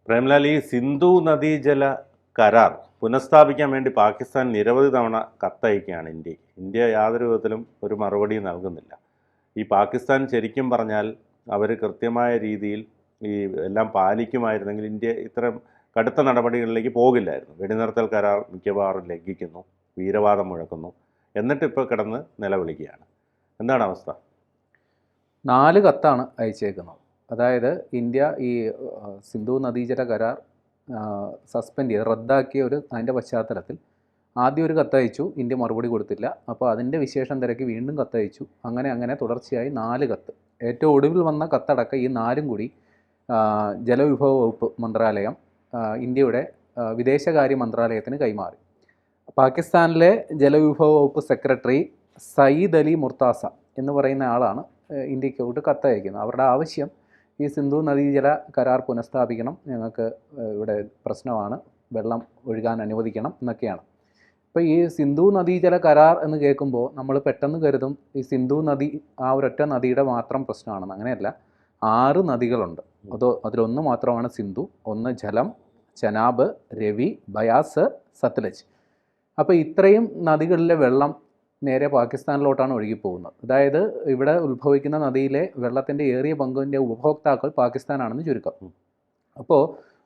പ്രേംലാൽ, ഈ സിന്ധു നദീജല കരാർ പുനഃസ്ഥാപിക്കാൻ വേണ്ടി പാകിസ്ഥാൻ നിരവധി തവണ കത്തയക്കുകയാണ് ഇന്ത്യക്ക്. ഇന്ത്യ യാതൊരു വിധത്തിലും ഒരു മറുപടി നൽകുന്നില്ല. ഈ പാകിസ്ഥാൻ ശരിക്കും പറഞ്ഞാൽ അവർ കൃത്യമായ രീതിയിൽ ഈ എല്ലാം പാലിക്കുമായിരുന്നെങ്കിൽ ഇന്ത്യ ഇത്തരം കടുത്ത നടപടികളിലേക്ക് പോകില്ലായിരുന്നു. വെടിനിർത്തൽ കരാർ മിക്കവാറും ലംഘിക്കുന്നു, വീരവാദം മുഴക്കുന്നു, എന്നിട്ടിപ്പോൾ കിടന്ന് നിലവിളിക്കുകയാണ്. എന്താണ് അവസ്ഥ? 4 കത്താണ് അയച്ചേക്കുന്നത്. അതായത് ഇന്ത്യ ഈ സിന്ധു നദീജല കരാർ സസ്പെൻഡ് ചെയ്ത് റദ്ദാക്കിയ അതിൻ്റെ പശ്ചാത്തലത്തിൽ ആദ്യം ഒരു കത്തയച്ചു, ഇന്ത്യ മറുപടി കൊടുത്തില്ല. അപ്പോൾ അതിൻ്റെ വിശേഷം തിരക്കി വീണ്ടും കത്തയച്ചു. അങ്ങനെ തുടർച്ചയായി 4 കത്ത്. ഏറ്റവും ഒടുവിൽ വന്ന കത്തടക്കം ഈ 4ഉം കൂടി ജലവിഭവ വകുപ്പ് മന്ത്രാലയം ഇന്ത്യയുടെ വിദേശകാര്യ മന്ത്രാലയത്തിന് കൈമാറി. പാകിസ്ഥാനിലെ ജലവിഭവ വകുപ്പ് സെക്രട്ടറി സയ്യിദ് അലി മുർത്താസ എന്ന് പറയുന്ന ആളാണ് ഇന്ത്യക്കോട്ട് കത്തയക്കുന്നത്. അവരുടെ ആവശ്യം ഈ സിന്ധു നദീജല കരാർ പുനഃസ്ഥാപിക്കണം, ഞങ്ങൾക്ക് ഇവിടെ പ്രശ്നമാണ്, വെള്ളം ഒഴുകാൻ അനുവദിക്കണം എന്നൊക്കെയാണ്. ഇപ്പോൾ ഈ സിന്ധു നദീജല കരാർ എന്ന് കേൾക്കുമ്പോൾ നമ്മൾ പെട്ടെന്ന് കരുതും ഈ സിന്ധു നദി ആ ഒരൊറ്റ നദിയുടെ മാത്രം പ്രശ്നമാണെന്ന്. അങ്ങനെയല്ല, 6 നദികളുണ്ട്. അതിലൊന്ന് മാത്രമാണ് സിന്ധു. ഒന്ന് ജലം, ചെനാബ്, രവി, ബയാസ്, സത്ലജ്. അപ്പോൾ ഇത്രയും നദികളിലെ വെള്ളം നേരെ പാകിസ്ഥാനിലോട്ടാണ് ഒഴുകിപ്പോകുന്നത്. അതായത് ഇവിടെ ഉത്ഭവിക്കുന്ന നദിയിലെ വെള്ളത്തിൻ്റെ ഏറിയ പങ്കിൻ്റെ ഉപഭോക്താക്കൾ പാകിസ്ഥാനാണെന്ന് ചുരുക്കം. അപ്പോൾ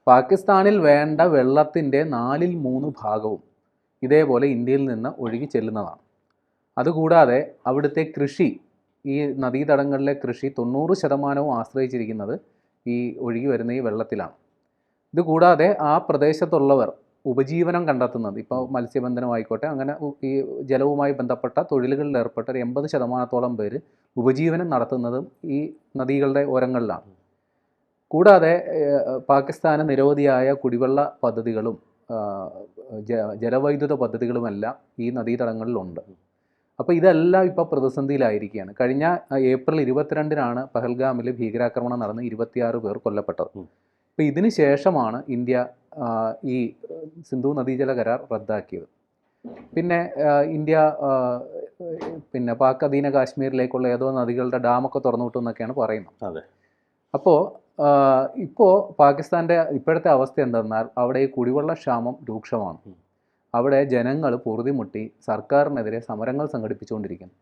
പാകിസ്ഥാനിൽ വേണ്ട വെള്ളത്തിൻ്റെ 4/3 ഭാഗവും ഇതേപോലെ ഇന്ത്യയിൽ നിന്ന് ഒഴുകി ചെല്ലുന്നതാണ്. അതുകൂടാതെ അവിടുത്തെ കൃഷി, ഈ നദീതടങ്ങളിലെ കൃഷി 90% ആശ്രയിച്ചിരിക്കുന്നത് ഈ ഒഴുകി വരുന്ന ഈ വെള്ളത്തിലാണ്. ഇതുകൂടാതെ ആ പ്രദേശത്തുള്ളവർ ഉപജീവനം കണ്ടെത്തുന്നത്, ഇപ്പോൾ മത്സ്യബന്ധനമായിക്കോട്ടെ, അങ്ങനെ ഈ ജലവുമായി ബന്ധപ്പെട്ട തൊഴിലുകളിൽ ഏർപ്പെട്ട ഒരു 80% പേര് ഉപജീവനം നടത്തുന്നതും ഈ നദികളുടെ ഓരങ്ങളിലാണ്. കൂടാതെ പാകിസ്ഥാന് നിരവധിയായ കുടിവെള്ള പദ്ധതികളും ജലവൈദ്യുത പദ്ധതികളുമെല്ലാം ഈ നദീതടങ്ങളിലുണ്ട്. അപ്പോൾ ഇതെല്ലാം ഇപ്പോൾ പ്രതിസന്ധിയിലായിരിക്കുകയാണ്. കഴിഞ്ഞ ഏപ്രിൽ 22-നാണ് പഹൽഗാമിൽ ഭീകരാക്രമണം നടന്ന് 26 പേർ കൊല്ലപ്പെട്ടത്. അപ്പോൾ ഇതിന് ശേഷമാണ് ഇന്ത്യ ഈ സിന്ധു നദീജല കരാർ റദ്ദാക്കിയത്. പിന്നെ ഇന്ത്യ പാക് അധീന കാശ്മീരിലേക്കുള്ള ഏതോ നദികളുടെ ഡാമൊക്കെ തുറന്നു വിട്ടു എന്നൊക്കെയാണ് പറയുന്നത്. അപ്പോൾ ഇപ്പോൾ പാകിസ്ഥാൻ്റെ ഇപ്പോഴത്തെ അവസ്ഥ എന്തെന്നാൽ അവിടെ ഈ കുടിവെള്ള ക്ഷാമം രൂക്ഷമാണ്. അവിടെ ജനങ്ങൾ പൊറുതിമുട്ടി സർക്കാരിനെതിരെ സമരങ്ങൾ സംഘടിപ്പിച്ചുകൊണ്ടിരിക്കുന്നു.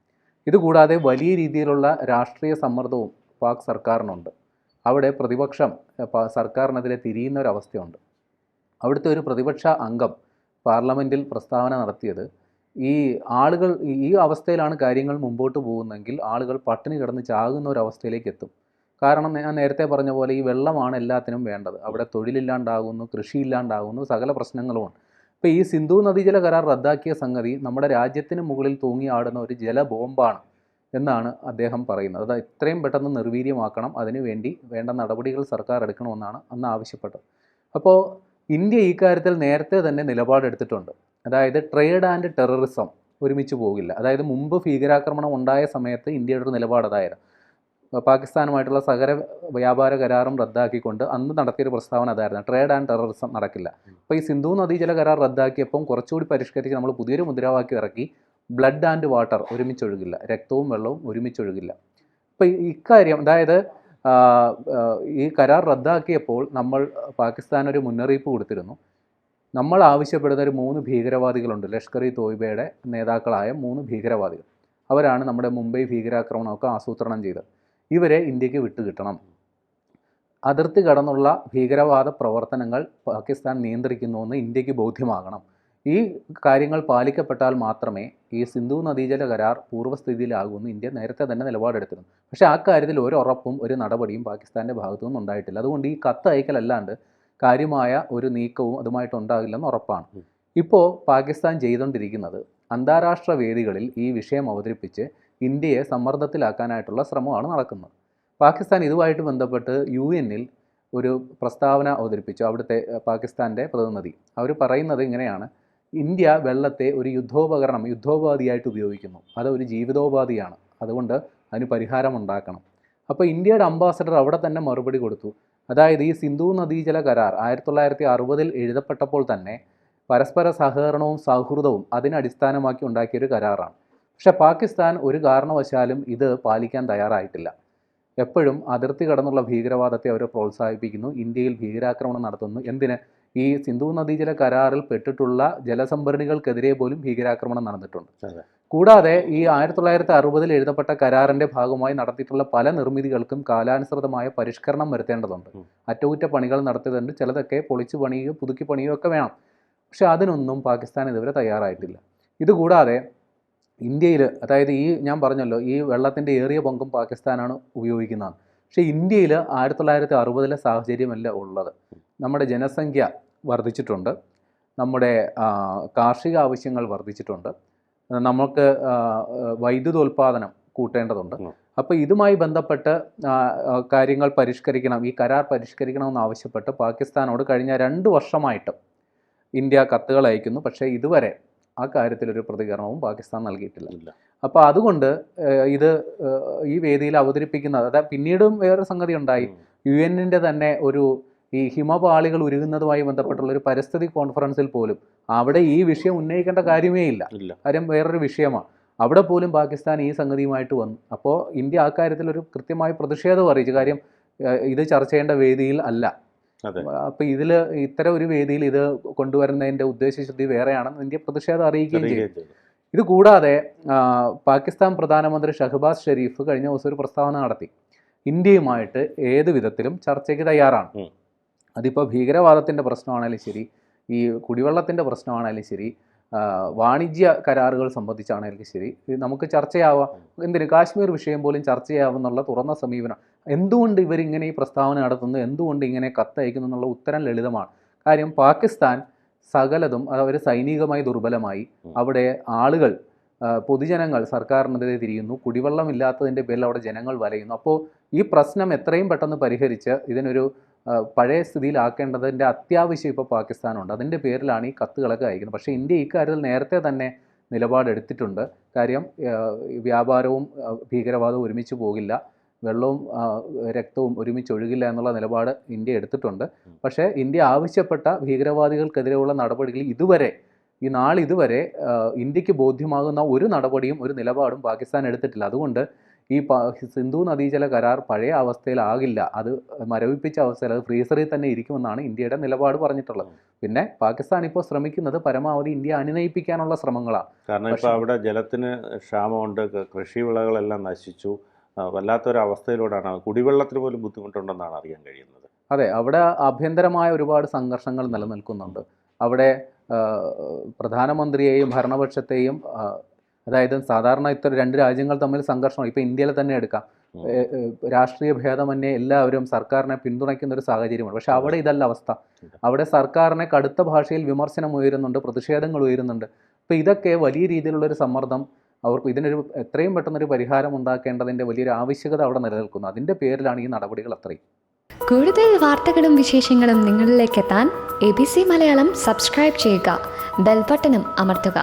ഇതുകൂടാതെ വലിയ രീതിയിലുള്ള രാഷ്ട്രീയ സമ്മർദ്ദവും പാക് സർക്കാരിനുണ്ട്. അവിടെ പ്രതിപക്ഷം സർക്കാരിനെതിരെ തിരിയുന്ന ഒരവസ്ഥയുണ്ട്. അവിടുത്തെ ഒരു പ്രതിപക്ഷ അംഗം പാർലമെൻറ്റിൽ പ്രസ്താവന നടത്തിയത് ഈ അവസ്ഥയിലാണ് കാര്യങ്ങൾ മുമ്പോട്ട് പോകുന്നതെങ്കിൽ ആളുകൾ പട്ടിണി കിടന്ന് ചാകുന്ന ഒരവസ്ഥയിലേക്ക് എത്തും. കാരണം ഞാൻ നേരത്തെ പറഞ്ഞ പോലെ ഈ വെള്ളമാണ് എല്ലാത്തിനും വേണ്ടത്. അവിടെ തൊഴിലില്ലാണ്ടാകുന്നു, കൃഷിയില്ലാണ്ടാകുന്നു, സകല പ്രശ്നങ്ങളുമുണ്ട്. ഇപ്പോൾ ഈ സിന്ധു നദീജല കരാർ റദ്ദാക്കിയ സംഗതി നമ്മുടെ രാജ്യത്തിന് മുകളിൽ തൂങ്ങിയാടുന്ന ഒരു ജലബോംബാണ് എന്നാണ് അദ്ദേഹം പറയുന്നത്. അത് എത്രയും പെട്ടെന്ന് നിർവീര്യമാക്കണം, അതിനുവേണ്ടി വേണ്ട നടപടികൾ സർക്കാർ എടുക്കണമെന്നാണ് അന്ന് ആവശ്യപ്പെട്ടത്. അപ്പോൾ ഇന്ത്യ ഈ കാര്യത്തിൽ നേരത്തെ തന്നെ നിലപാടെടുത്തിട്ടുണ്ട്. അതായത് ട്രേഡ് ആൻഡ് ടെററിസം ഒരുമിച്ച് പോകില്ല. അതായത് മുമ്പ് ഭീകരാക്രമണം ഉണ്ടായ സമയത്ത് ഇന്ത്യയുടെ ഒരു നിലപാട് അതായിരുന്നു. പാകിസ്ഥാനുമായിട്ടുള്ള സകല വ്യാപാര കരാറും റദ്ദാക്കിക്കൊണ്ട് അന്ന് നടത്തിയൊരു പ്രസ്താവന അതായിരുന്നു, ട്രേഡ് ആൻഡ് ടെററിസം നടക്കില്ല. അപ്പോൾ ഈ സിന്ധു നദീജല കരാർ റദ്ദാക്കിയപ്പം കുറച്ചുകൂടി പരിഷ്കരിച്ച് നമ്മൾ പുതിയൊരു മുദ്രാവാക്യം ഇറക്കി, ബ്ലഡ് ആൻഡ് വാട്ടർ ഒരുമിച്ചൊഴുകില്ല, രക്തവും വെള്ളവും ഒരുമിച്ചൊഴുകില്ല. അപ്പോൾ ഇക്കാര്യം, അതായത് ഈ കരാർ റദ്ദാക്കിയപ്പോൾ നമ്മൾ പാകിസ്ഥാനൊരു മുന്നറിയിപ്പ് കൊടുത്തിരുന്നു. നമ്മൾ ആവശ്യപ്പെടുന്ന ഒരു 3 ഭീകരവാദികളുണ്ട്, ലഷ്കർ ഇ തോയ്ബയുടെ നേതാക്കളായ 3 ഭീകരവാദികൾ. അവരാണ് നമ്മുടെ മുംബൈ ഭീകരാക്രമണമൊക്കെ ആസൂത്രണം ചെയ്തത്. ഇവരെ ഇന്ത്യക്ക് വിട്ടുകിട്ടണം. അതിർത്തി കടന്നുള്ള ഭീകരവാദ പ്രവർത്തനങ്ങൾ പാകിസ്ഥാൻ നിയന്ത്രിക്കുന്നുവെന്ന് ഇന്ത്യക്ക് ബോധ്യമാകണം. ഈ കാര്യങ്ങൾ പാലിക്കപ്പെട്ടാൽ മാത്രമേ ഈ സിന്ധു നദീജല കരാർ പൂർവ്വസ്ഥിതിയിലാകുമെന്ന് ഇന്ത്യ നേരത്തെ തന്നെ നിലപാടെടുത്തിരുന്നു. പക്ഷേ ആ കാര്യത്തിൽ ഒരു ഉറപ്പും ഒരു നടപടിയും പാകിസ്ഥാൻ്റെ ഭാഗത്തു നിന്നും ഉണ്ടായിട്ടില്ല. അതുകൊണ്ട് ഈ കത്ത് അയക്കലല്ലാണ്ട് കാര്യമായ ഒരു നീക്കവും അതുമായിട്ടുണ്ടാകില്ലെന്ന് ഉറപ്പാണ്. ഇപ്പോൾ പാകിസ്ഥാൻ ചെയ്തുകൊണ്ടിരിക്കുന്നത് അന്താരാഷ്ട്ര വേദികളിൽ ഈ വിഷയം അവതരിപ്പിച്ച് ഇന്ത്യയെ സമ്മർദ്ദത്തിലാക്കാനായിട്ടുള്ള ശ്രമമാണ് നടക്കുന്നത്. പാകിസ്ഥാൻ ഇതുമായിട്ട് ബന്ധപ്പെട്ട് UN-ൽ ഒരു പ്രസ്താവന അവതരിപ്പിച്ചു. അവിടുത്തെ പാകിസ്ഥാൻ്റെ പ്രതിനിധി അവർ പറയുന്നത് ഇങ്ങനെയാണ്: ഇന്ത്യ വെള്ളത്തെ ഒരു യുദ്ധോപാധിയായിട്ട് ഉപയോഗിക്കുന്നു. അതൊരു ജീവിതോപാധിയാണ്, അതുകൊണ്ട് അതിന് പരിഹാരം ഉണ്ടാക്കണം. അപ്പോൾ ഇന്ത്യയുടെ അംബാസഡർ അവിടെ തന്നെ മറുപടി കൊടുത്തു. അതായത് ഈ സിന്ധു നദീജല കരാർ 1960-ൽ എഴുതപ്പെട്ടപ്പോൾ തന്നെ പരസ്പര സഹകരണവും സൗഹൃദവും അതിനടിസ്ഥാനമാക്കി ഉണ്ടാക്കിയൊരു കരാറാണ്. പക്ഷേ പാകിസ്ഥാൻ ഒരു കാരണവശാലും ഇത് പാലിക്കാൻ തയ്യാറായിട്ടില്ല. എപ്പോഴും അതിർത്തി കടന്നുള്ള ഭീകരവാദത്തെ അവർ പ്രോത്സാഹിപ്പിക്കുന്നു, ഇന്ത്യയിൽ ഭീകരാക്രമണം നടത്തുന്നു. എന്തിന്? ഈ സിന്ധു നദീജല കരാറിൽ പെട്ടിട്ടുള്ള ജലസംഭരണികൾക്കെതിരെ പോലും ഭീകരാക്രമണം നടന്നിട്ടുണ്ട്. കൂടാതെ ഈ 1960 എഴുതപ്പെട്ട കരാറിന്റെ ഭാഗമായി നടത്തിയിട്ടുള്ള പല നിർമ്മിതികൾക്കും കാലാനുസൃതമായ പരിഷ്കരണം വരുത്തേണ്ടതുണ്ട്. അറ്റകുറ്റപ്പണികൾ നടത്തിയതുണ്ട്, ചിലതൊക്കെ പൊളിച്ചു പണിയുകയോ പുതുക്കി പണിയുകയോ ഒക്കെ വേണം. പക്ഷെ അതിനൊന്നും പാകിസ്ഥാൻ ഇതുവരെ തയ്യാറായിട്ടില്ല. ഇതുകൂടാതെ ഇന്ത്യയിൽ, അതായത് ഈ ഞാൻ പറഞ്ഞല്ലോ ഈ വെള്ളത്തിൻ്റെ ഏറിയ പങ്കും പാകിസ്ഥാനാണ് ഉപയോഗിക്കുന്നത്. പക്ഷേ ഇന്ത്യയിൽ 1960 സാഹചര്യമല്ല ഉള്ളത്. നമ്മുടെ ജനസംഖ്യ വർദ്ധിച്ചിട്ടുണ്ട്, നമ്മുടെ കാർഷിക ആവശ്യങ്ങൾ വർദ്ധിച്ചിട്ടുണ്ട്, നമുക്ക് വൈദ്യുതോൽപാദനം കൂട്ടേണ്ടതുണ്ട്. അപ്പോൾ ഇതുമായി ബന്ധപ്പെട്ട് കാര്യങ്ങൾ പരിഷ്കരിക്കണം, ഈ കരാർ പരിഷ്കരിക്കണമെന്ന് ആവശ്യപ്പെട്ട് പാകിസ്ഥാനോട് കഴിഞ്ഞ 2 വർഷമായിട്ട് ഇന്ത്യ കത്തുകൾ അയക്കുന്നു. പക്ഷേ ഇതുവരെ ആ കാര്യത്തിലൊരു പ്രതികരണവും പാകിസ്ഥാൻ നൽകിയിട്ടില്ല. അപ്പോൾ അതുകൊണ്ട് ഇത് ഈ വേദിയിൽ അവതരിപ്പിക്കുന്നത്, അതായത് പിന്നീടും വേറെ സംഗതി ഉണ്ടായി. UN-ൻ്റെ തന്നെ ഒരു ഈ ഹിമപാളികൾ ഉരുകുന്നതുമായി ബന്ധപ്പെട്ടുള്ള ഒരു പരിസ്ഥിതി കോൺഫറൻസിൽ പോലും അവിടെ ഈ വിഷയം ഉന്നയിക്കേണ്ട കാര്യമേ ഇല്ല, കാര്യം വേറൊരു വിഷയമാണ്. അവിടെ പോലും പാകിസ്ഥാൻ ഈ സംഗതിയുമായിട്ട് വന്നു. അപ്പോൾ ഇന്ത്യ ആ കാര്യത്തിൽ ഒരു കൃത്യമായ പ്രതിഷേധം അറിയിച്ചു. കാര്യം ഇത് ചർച്ച ചെയ്യേണ്ട വേദിയിൽ അല്ല. അപ്പോൾ ഇതിൽ ഇത്തരം ഒരു വേദിയിൽ ഇത് കൊണ്ടുവരുന്നതിൻ്റെ ഉദ്ദേശശുദ്ധി വേറെയാണെന്ന് ഇന്ത്യ പ്രതിഷേധം അറിയിക്കുകയും ചെയ്തു. ഇത് കൂടാതെ പാകിസ്ഥാൻ പ്രധാനമന്ത്രി ഷഹബാസ് ഷെരീഫ് കഴിഞ്ഞ ദിവസം ഒരു പ്രസ്താവന നടത്തി. ഇന്ത്യയുമായിട്ട് ഏത് വിധത്തിലും ചർച്ചയ്ക്ക് തയ്യാറാണ്. അതിപ്പോൾ ഭീകരവാദത്തിൻ്റെ പ്രശ്നമാണെങ്കിലും ശരി, ഈ കുടിവെള്ളത്തിൻ്റെ പ്രശ്നമാണെങ്കിലും ശരി, വാണിജ്യ കരാറുകൾ സംബന്ധിച്ചാണെങ്കിലും ശരി, നമുക്ക് ചർച്ചയാവാം. എന്തിന് കാശ്മീർ വിഷയം പോലും ചർച്ചയാവുന്നുള്ള തുറന്ന സമീപനം. എന്തുകൊണ്ട് ഇവരിങ്ങനെ ഈ പ്രസ്താവന നടത്തുന്നു, എന്തുകൊണ്ട് ഇങ്ങനെ കത്തയക്കുന്നു എന്നുള്ള ഉത്തരം ലളിതമാണ്. കാര്യം പാകിസ്ഥാൻ സകലതും അവർ സൈനികമായി ദുർബലമായി, അവിടെ ആളുകൾ പൊതുജനങ്ങൾ സർക്കാരിനെതിരെ തിരിയുന്നു, കുടിവെള്ളമില്ലാത്തതിൻ്റെ പേരിൽ അവിടെ ജനങ്ങൾ വലയുന്നു. അപ്പോൾ ഈ പ്രശ്നം എത്രയും പെട്ടെന്ന് പരിഹരിച്ച് ഇതിനൊരു പഴയ സ്ഥിതിയിലാക്കേണ്ടതിൻ്റെ അത്യാവശ്യം ഇപ്പോൾ പാകിസ്ഥാനുണ്ട്. അതിൻ്റെ പേരിലാണ് ഈ കത്തുകളൊക്കെ അയക്കുന്നത്. പക്ഷേ ഇന്ത്യ ഇക്കാര്യത്തിൽ നേരത്തെ തന്നെ നിലപാടെടുത്തിട്ടുണ്ട്. കാര്യം വ്യാപാരവും ഭീകരവാദവും ഒരുമിച്ച് പോകില്ല, വെള്ളവും രക്തവും ഒരുമിച്ച് ഒഴുകില്ല എന്നുള്ള നിലപാട് ഇന്ത്യ എടുത്തിട്ടുണ്ട്. പക്ഷേ ഇന്ത്യ ആവശ്യപ്പെട്ട ഭീകരവാദികൾക്കെതിരെയുള്ള നടപടികൾ ഇതുവരെ ഇതുവരെ ഇന്ത്യക്ക് ബോധ്യമാകുന്ന ഒരു നടപടിയും ഒരു നിലപാടും പാകിസ്ഥാൻ എടുത്തിട്ടില്ല. അതുകൊണ്ട് ഈ സിന്ധു നദീജല കരാർ പഴയ അവസ്ഥയിലാകില്ല, അത് മരവിപ്പിച്ച അവസ്ഥയിൽ, അത് ഫ്രീസറിൽ തന്നെ ഇരിക്കുമെന്നാണ് ഇന്ത്യയുടെ നിലപാട് പറഞ്ഞിട്ടുള്ളത്. പിന്നെ പാകിസ്ഥാൻ ഇപ്പോൾ ശ്രമിക്കുന്നത് പരമാവധി ഇന്ത്യ അനുനയിപ്പിക്കാനുള്ള ശ്രമങ്ങളാണ്. കാരണം ഇപ്പോൾ അവിടെ ജലത്തിന് ക്ഷാമമുണ്ട്, കൃഷി വിളകളെല്ലാം നശിച്ചു, വല്ലാത്തൊരവസ്ഥയിലൂടെയാണ്, കുടിവെള്ളത്തിന് പോലും ബുദ്ധിമുട്ടുണ്ടെന്നാണ് അറിയാൻ കഴിയുന്നത്. അതെ, അവിടെ ആഭ്യന്തരമായ ഒരുപാട് സംഘർഷങ്ങൾ നിലനിൽക്കുന്നുണ്ട്. അവിടെ പ്രധാനമന്ത്രിയെയും ഭരണപക്ഷത്തെയും, അതായത് സാധാരണ ഇത്ര 2 രാജ്യങ്ങൾ തമ്മിൽ സംഘർഷമാണ്. ഇപ്പോൾ ഇന്ത്യയിലെ തന്നെ എടുക്കാം, രാഷ്ട്രീയ ഭേദമന്യേ എല്ലാവരും സർക്കാരിനെ പിന്തുണയ്ക്കുന്ന ഒരു സാഹചര്യമാണ്. പക്ഷെ അവിടെ ഇതല്ല അവസ്ഥ. അവിടെ സർക്കാരിനെ കടുത്ത ഭാഷയിൽ വിമർശനം ഉയരുന്നുണ്ട്, പ്രതിഷേധങ്ങൾ ഉയരുന്നുണ്ട്. അപ്പോൾ ഇതൊക്കെ വലിയ രീതിയിലുള്ളൊരു സമ്മർദ്ദം അവർക്ക്, ഇതിനൊരു എത്രയും പെട്ടെന്നൊരു പരിഹാരം ഉണ്ടാക്കേണ്ടതിൻ്റെ വലിയൊരു ആവശ്യകത അവിടെ നിലനിൽക്കുന്നു. അതിൻ്റെ പേരിലാണ് ഈ നടപടികൾ അത്രയും. കൂടുതൽ വാർത്തകളും വിശേഷങ്ങളും നിങ്ങളിലേക്ക് എത്താൻ ABC മലയാളം സബ്സ്ക്രൈബ് ചെയ്യുക, ബെൽ ബട്ടണും അമർത്തുക.